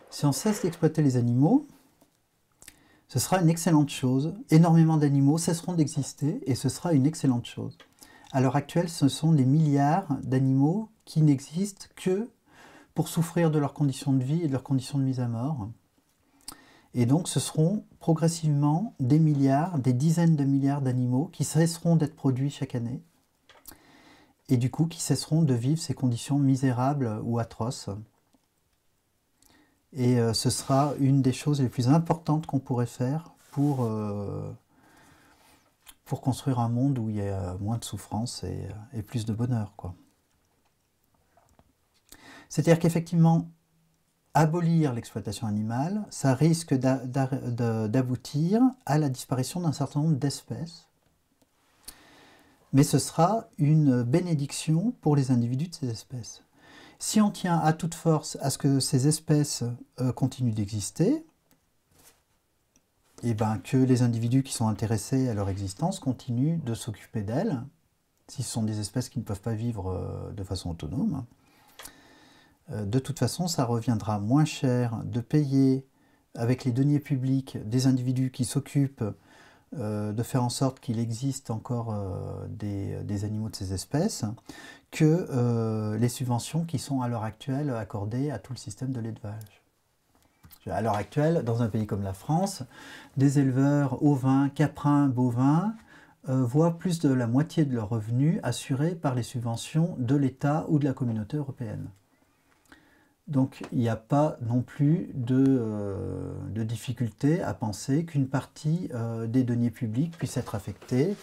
Si on cesse d'exploiter les animaux, ce sera une excellente chose. Énormément d'animaux cesseront d'exister et ce sera une excellente chose. À l'heure actuelle, ce sont des milliards d'animaux qui n'existent que pour souffrir de leurs conditions de vie et de leurs conditions de mise à mort. Et donc ce seront progressivement des milliards, des dizaines de milliards d'animaux qui cesseront d'être produits chaque année et du coup qui cesseront de vivre ces conditions misérables ou atroces. Et ce sera une des choses les plus importantes qu'on pourrait faire pour construire un monde où il y a moins de souffrance et plus de bonheur, quoi. C'est-à-dire qu'effectivement, abolir l'exploitation animale, ça risque d'aboutir à la disparition d'un certain nombre d'espèces. Mais ce sera une bénédiction pour les individus de ces espèces. Si on tient à toute force à ce que ces espèces continuent d'exister, et ben que les individus qui sont intéressés à leur existence continuent de s'occuper d'elles, si ce sont des espèces qui ne peuvent pas vivre de façon autonome, de toute façon, ça reviendra moins cher de payer avec les deniers publics des individus qui s'occupent de faire en sorte qu'il existe encore des animaux de ces espèces que les subventions qui sont à l'heure actuelle accordées à tout le système de l'élevage. À l'heure actuelle, dans un pays comme la France, des éleveurs ovins, caprins, bovins voient plus de la moitié de leurs revenus assurés par les subventions de l'État ou de la communauté européenne. Donc il n'y a pas non plus de difficulté à penser qu'une partie des deniers publics puisse être affectée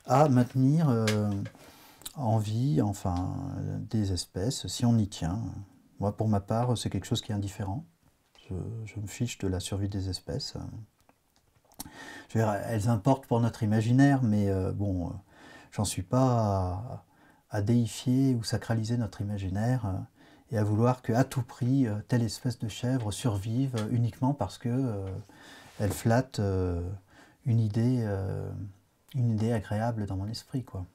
à maintenir en vie des espèces, si on y tient. Moi, pour ma part, c'est quelque chose qui est indifférent. Je me fiche de la survie des espèces. Je veux dire, elles importent pour notre imaginaire, mais bon, j'en suis pas à déifier ou sacraliser notre imaginaire et à vouloir qu'à tout prix, telle espèce de chèvre survive uniquement parce que elle flatte une idée agréable dans mon esprit, quoi.